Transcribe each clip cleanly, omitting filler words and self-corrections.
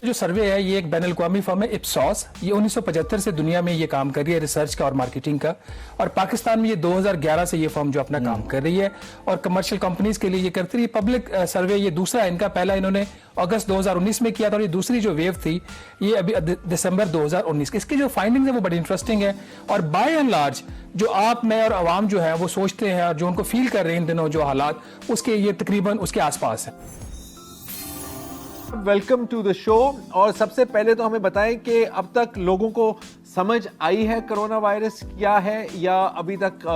जो सर्वे है ये एक बैनुल अक़वामी फर्म है इप्सॉस, ये 1975 से दुनिया में ये काम कर रही है रिसर्च का और मार्केटिंग का, और पाकिस्तान में ये 2011 से ये फर्म जो अपना काम कर रही है और कमर्शियल कंपनीज के लिए ये करती रही। पब्लिक सर्वे ये दूसरा है इनका, पहला इन्होंने अगस्त 2019 में किया था और ये दूसरी जो वेव थी ये अभी दिसंबर 2019 की। इसकी जो फाइंडिंग्स है वो बड़ी इंटरेस्टिंग है और बाय एंड लार्ज जो आप मैं और आवाम जो है वो सोचते हैं और जो उनको फील कर रहे हैं इन दिनों जो हालात, उसके ये तकरीबन उसके आसपास है। Welcome to the show. और सबसे पहले तो हमें बताएं कि अब तक लोगों को समझ आई है कोरोना वायरस क्या है या अभी तक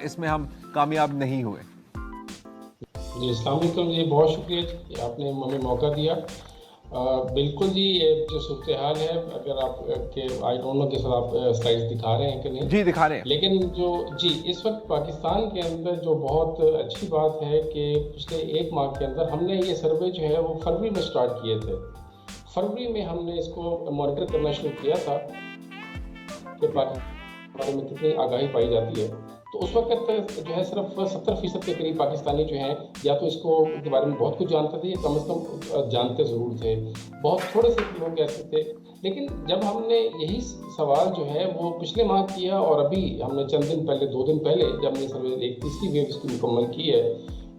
इसमें हम कामयाब नहीं हुए? जी अस्सलाम वालेकुम जी, बहुत शुक्रिया कि आपने हमें मौका दिया। बिल्कुल जी, ये जो सूरत हाल है, अगर आप के आई डोंट नो कि सर आप स्लाइड्स दिखा रहे हैं कि नहीं? जी दिखा रहे हैं। लेकिन जो जी इस वक्त पाकिस्तान के अंदर जो बहुत अच्छी बात है कि पिछले एक माह के अंदर हमने ये सर्वे जो है वो फरवरी में स्टार्ट किए थे। फरवरी में हमने इसको मॉनिटर करना शुरू किया था कि पाकिस्तान में कितनी आगाही पाई जाती है। तो उस वक्त जो है सिर्फ 70% के करीब पाकिस्तानी जो हैं या तो इसको के बारे में बहुत कुछ जानते थे या कम से कम जानते ज़रूर थे, बहुत थोड़े से लोग ऐसे थे। लेकिन जब हमने यही सवाल जो है वो पिछले माह किया और अभी हमने चंद दिन पहले 2 दिन पहले जब हमने सर्वे एक तीसरी वेव इसकी मुकम्मल की है,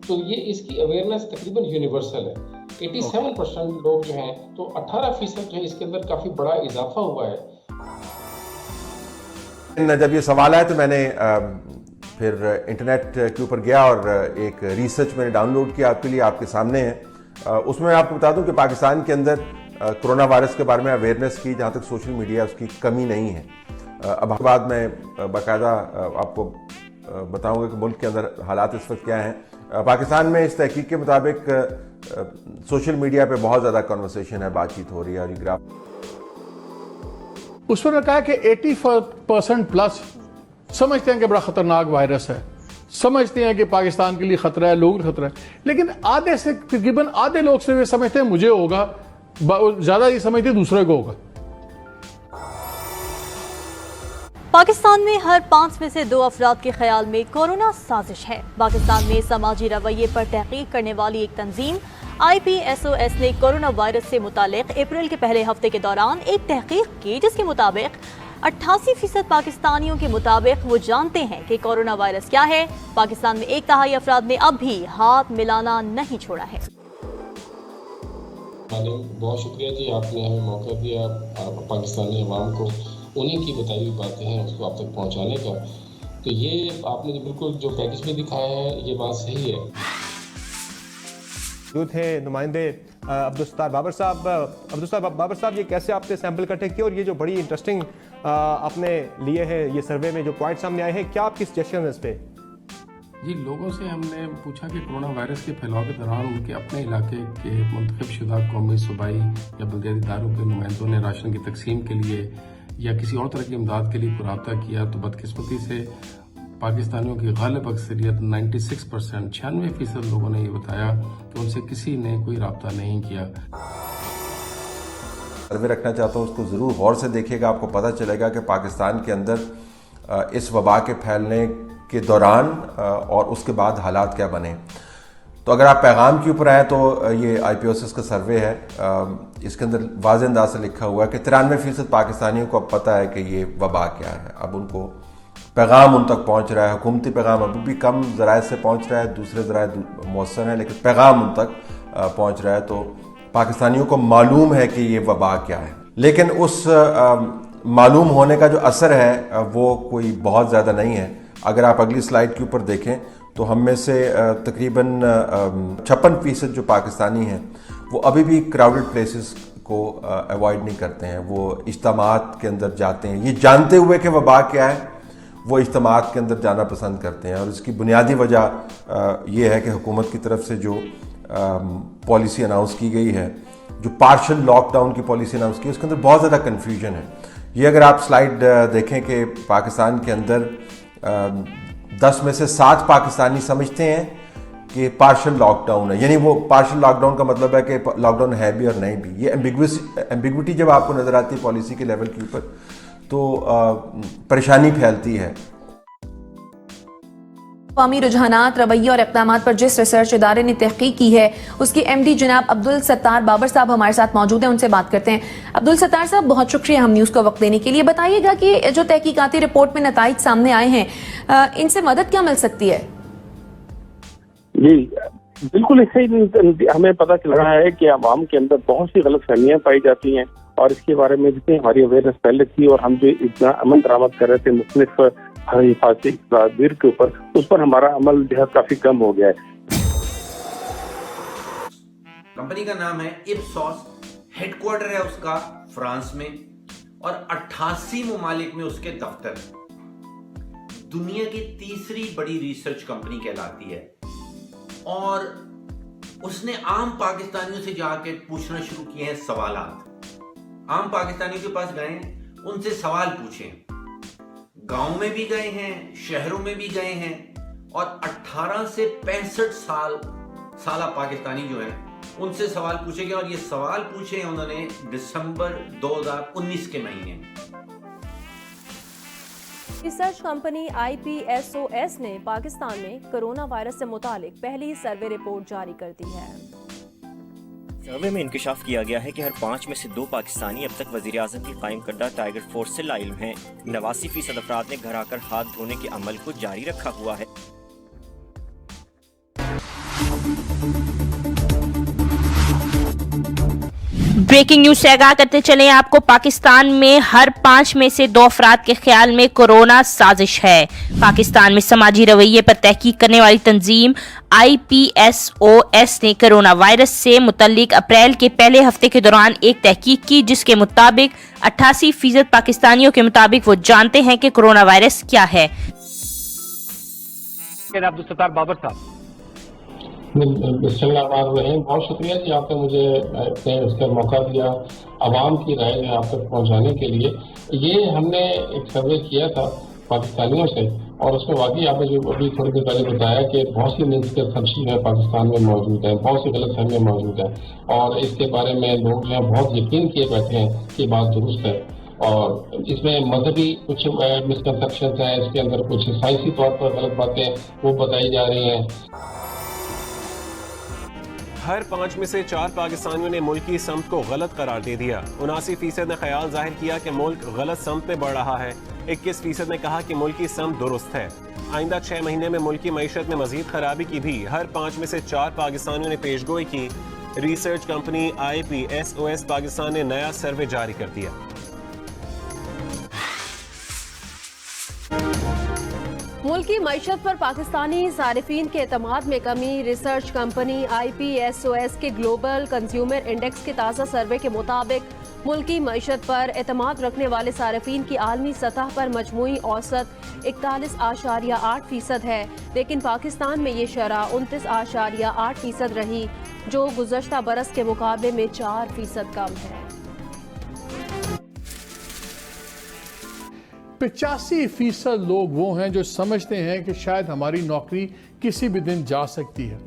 तो ये इसकी अवेयरनेस तकरीबन यूनिवर्सल है। 87% लोग जो हैं, तो 18% जो है इसके अंदर काफ़ी बड़ा इजाफा हुआ है। जब ये सवाल आया तो मैंने फिर इंटरनेट के ऊपर गया और एक रिसर्च मैंने डाउनलोड किया, आपके लिए आपके सामने है। उसमें मैं आपको बता दूं कि पाकिस्तान के अंदर कोरोना वायरस के बारे में अवेयरनेस की जहां तक सोशल मीडिया उसकी कमी नहीं है। अब बाद में बाकायदा आपको बताऊंगा कि मुल्क के अंदर हालात इस वक्त क्या हैं। पाकिस्तान में इस तहकीक के मुताबिक सोशल मीडिया पे बहुत ज़्यादा कन्वर्सेशन है, बातचीत हो रही है और ये ग्राफ उसमें कहा कि 80% प्लस समझते हैं कि बड़ा खतरनाक वायरस है, समझते हैं कि पाकिस्तान के लिए खतरा है, लोगों को खतरा है, लेकिन आधे से तकरीबन आधे लोग से वे समझते हैं मुझे होगा, ज्यादा ये समझते दूसरे को होगा। पाकिस्तान में हर 5 में से 2 अफराद के ख्याल में कोरोना साजिश है। पाकिस्तान में समाजी रवैये पर तहकीक करने वाली एक तंजीम IPSOS ने कोरोना वायरस से मुतालिक अप्रैल के पहले हफ्ते के दौरान एक तहकीक की, जिसके मुताबिक 88% पाकिस्तानियों के मुताबिक वो जानते हैं कि कोरोना वायरस क्या है। पाकिस्तान में 1/3 अफराद ने अब भी हाथ मिलाना नहीं छोड़ा है। बहुत शुक्रिया जी, आपने हमें मौका दिया पाकिस्तानी अवाम को उन्हीं की बताई हुई बातें हैं उसको आप तक पहुंचाने का। तो ये आपने जो बिल्कुल जो पैकेज में दिखाया है ये बात सही है। जो थे नुमाइंदे अब्दुल बाबर साहब, ये कैसे आपने सैंपल इकट्ठे किए और ये जो बड़ी इंटरेस्टिंग आपने लिए हैं ये सर्वे में जो पॉइंट सामने आए हैं, क्या आपकी सजेशन है इस पे? जी, लोगों से हमने पूछा कि कोरोना वायरस के फैलाव के दौरान उनके अपने इलाके के मुंतखब शुदा कौमी सूबाई या बलदियाती इदारों के नुमाइंदों ने राशन की तकसीम के लिए या किसी और तरह की इमदाद के लिए कोई रब्ता किया, तो बदकिस्मती से पाकिस्तानियों की गालिब अक्सरियत 96% 96% लोगों ने ये बताया कि उनसे किसी ने कोई रब्ता नहीं किया। सर्वे रखना चाहता हूँ उसको ज़रूर गौर से देखिएगा, आपको पता चलेगा कि पाकिस्तान के अंदर इस वबा के फैलने के दौरान और उसके बाद हालात क्या बने। तो अगर आप पैगाम के ऊपर आए तो ये IPSOS का सर्वे है, इसके अंदर वाज़ेह अंदाज से लिखा हुआ है कि 93% पाकिस्तानियों को अब पता है कि ये वबा क्या है। अब उनको पैगाम उन तक पहुंच रहा है, हुकूमती पैगाम अभी भी कम ज़राए से पहुंच रहा है, दूसरे ज़राए मौसर हैं, लेकिन पैगाम उन तक पहुंच रहा है। तो पाकिस्तानियों को मालूम है कि ये वबा क्या है, लेकिन उस मालूम होने का जो असर है वो कोई बहुत ज़्यादा नहीं है। अगर आप अगली स्लाइड के ऊपर देखें तो हम में से तकरीबन 56% जो पाकिस्तानी हैं वो अभी भी क्राउडेड प्लेसेस को अवॉइड नहीं करते हैं, वो इज्तिमात के अंदर जाते हैं, ये जानते हुए कि वबा क्या है वो इज्तिमात के अंदर जाना पसंद करते हैं। और इसकी बुनियादी वजह ये है कि हुकूमत की तरफ से जो पॉलिसी अनाउंस की गई है, जो पार्शल लॉकडाउन की पॉलिसी अनाउंस की, उसके अंदर बहुत ज़्यादा कन्फ्यूजन है। ये अगर आप स्लाइड देखें कि पाकिस्तान के अंदर 10 में से 7 पाकिस्तानी समझते हैं कि पार्शल लॉकडाउन है, यानी वो पार्शल लॉकडाउन का मतलब है कि लॉकडाउन है भी और नहीं भी। ये एम्बिग्विटी जब आपको नज़र आती है पॉलिसी के लेवल के ऊपर तो परेशानी फैलती है। قومی رجحانات، رویے اور اقدامات پر جس ریسرچ ادارے نے تحقیق کی ہے اس کی ایم ڈی جناب عبدالستار بابر صاحب ہمارے ساتھ موجود ہیں، ان سے بات کرتے ہیں۔ عبدالستار صاحب، بہت شکریہ ہم نیوز کو وقت دینے کے لیے۔ بتائیے گا کہ جو تحقیقاتی رپورٹ میں نتائج سامنے آئے ہیں ان سے مدد کیا مل سکتی ہے؟ جی بالکل، اس سے ہمیں پتہ چل رہا ہے کہ عوام کے اندر بہت سی غلط فہمیاں پائی جاتی ہیں، اور اس کے بارے میں جتنی ہماری اویئرنیس پہلے تھی اور ہم جو اتنا عمل درآمد کر رہے تھے مختلف حفاظتی تدابیر کے اوپر، اس پر ہمارا عمل جو ہے کافی کم ہو گیا ہے۔ کمپنی کا نام ہے اپسوس، ہیڈ کوارٹر ہے اس کا فرانس میں، اور 88 ممالک میں اس کے دفتر۔ دنیا کی تیسری بڑی ریسرچ کمپنی کہلاتی ہے، اور اس نے عام پاکستانیوں سے جا کے پوچھنا شروع کیے ہیں سوالات۔ عام پاکستانیوں کے پاس گئے، ان سے سوال پوچھیں، گاؤں میں بھی گئے ہیں، شہروں میں بھی گئے ہیں، اور 18 سے 65 سالہ پاکستانی جو ہیں ان سے سوال پوچھے گئے، اور یہ سوال پوچھے انہوں نے دسمبر 2019 کے مہینے میں۔ ریسرچ کمپنی IPSOS نے پاکستان میں کرونا وائرس سے متعلق پہلی سروے رپورٹ جاری کر دی ہے۔ سروے میں انکشاف کیا گیا ہے کہ ہر 5 میں سے 2 پاکستانی اب تک وزیر اعظم کی قائم کردہ ٹائیگر فورس سے لاعلم ہیں۔ 89% افراد نے گھر آ کر ہاتھ دھونے کے عمل کو جاری رکھا ہوا ہے۔ بریکنگ نیوز سے آگاہ کرتے چلیں آپ کو، پاکستان میں ہر 5 میں سے 2 افراد کے خیال میں کورونا سازش ہے۔ پاکستان میں سماجی رویے پر تحقیق کرنے والی تنظیم IPSOS نے کرونا وائرس سے متعلق اپریل کے پہلے ہفتے کے دوران ایک تحقیق کی، جس کے مطابق 88% پاکستانیوں کے مطابق وہ جانتے ہیں کہ کرونا وائرس کیا ہے۔ عبدالستار بابر صاحب، بسم اللہ الرحمن الرحیم، بہت شکریہ کہ آپ نے مجھے اس کا موقع دیا عوام کی رائے آپ تک پہنچانے کے لیے۔ یہ ہم نے ایک سروے کیا تھا پاکستانیوں سے، اور اس میں واقعی آپ نے جو ابھی تھوڑی دیر پہلے بتایا کہ بہت سی مسکنسیپشن ہے پاکستان میں موجود ہیں، بہت سی غلط فہمیاں موجود ہیں، اور اس کے بارے میں لوگ جو ہیں بہت یقین کیے بیٹھے ہیں کہ بات درست ہے، اور اس میں مذہبی کچھ مسکنسیپشنز ہیں، اس کے اندر کچھ سائنسی طور پر غلط باتیں وہ بتائی جا رہی ہیں۔ ہر 5 میں سے 4 پاکستانیوں نے ملک کی سمت کو غلط قرار دے دیا۔ 79% نے خیال ظاہر کیا کہ ملک غلط سمت میں بڑھ رہا ہے۔ 21% نے کہا کہ ملک کی سمت درست ہے۔ آئندہ 6 مہینے میں ملک کی معیشت میں مزید خرابی کی بھی ہر 5 میں سے 4 پاکستانیوں نے پیش گوئی کی۔ ریسرچ کمپنی IPSOS پاکستان نے نیا سروے جاری کر دیا۔ ملکی معیشت پر پاکستانی صارفین کے اعتماد میں کمی۔ ریسرچ کمپنی IPSOS کے گلوبل کنزیومر انڈیکس کے تازہ سروے کے مطابق ملکی معیشت پر اعتماد رکھنے والے صارفین کی عالمی سطح پر مجموعی اوسط 41.8% ہے، لیکن پاکستان میں یہ شرح 29.8% رہی، جو گزشتہ برس کے مقابلے میں 4% کم ہے۔ 85% لوگ وہ ہیں جو سمجھتے ہیں کہ شاید ہماری نوکری کسی بھی دن جا سکتی ہے،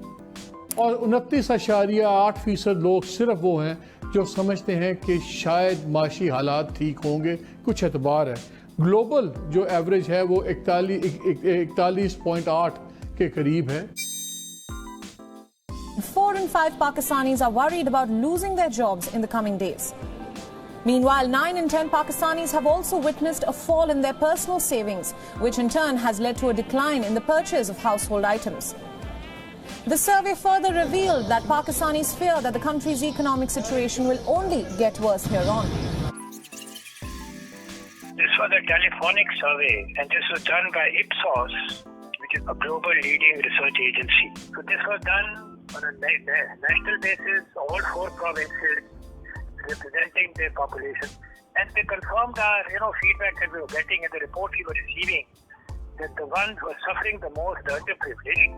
اور 29.8% لوگ صرف وہ ہیں جو سمجھتے ہیں کہ شاید معاشی حالات ٹھیک ہوں گے، کچھ اعتبار ہے۔ گلوبل جو ایوریج ہے وہ 41.8 کے قریب ہے۔ 4 in 5 Pakistanis are worried about losing their jobs in the coming days. Meanwhile, 9 in 10 Pakistanis have also witnessed a fall in their personal savings, which in turn has led to a decline in the purchase of household items. The survey further revealed that Pakistanis fear that the country's economic situation will only get worse here on. This was a telephonic survey, and this was done by Ipsos, which is a global leading research agency. So this was done on a national basis, all 4 provinces, representing their population, and they confirmed our feedback that we were getting and the reports we were receiving, that the ones who are suffering the most are underprivileged.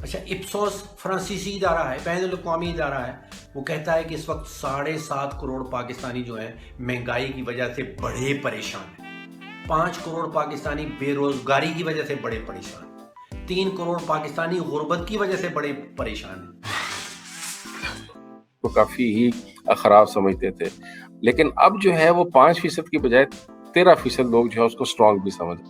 اچھا، Ipsos فرانسیسی ادارہ ہے، بین الاقوامی ادارہ ہے، وہ کہتا ہے کہ اس وقت 7.5 کروڑ پاکستانی جو ہیں مہنگائی کی وجہ سے بڑے پریشان ہیں، 5 کروڑ پاکستانی بے روزگاری کی وجہ سے بڑے پریشان ہیں، 3 کروڑ پاکستانی غربت کی وجہ سے بڑے پریشان ہیں۔ کو کافی ہی خراب سمجھتے تھے، لیکن اب جو ہے وہ 5% کی بجائے 13% لوگ جو ہے اس کو اسٹرانگ بھی سمجھ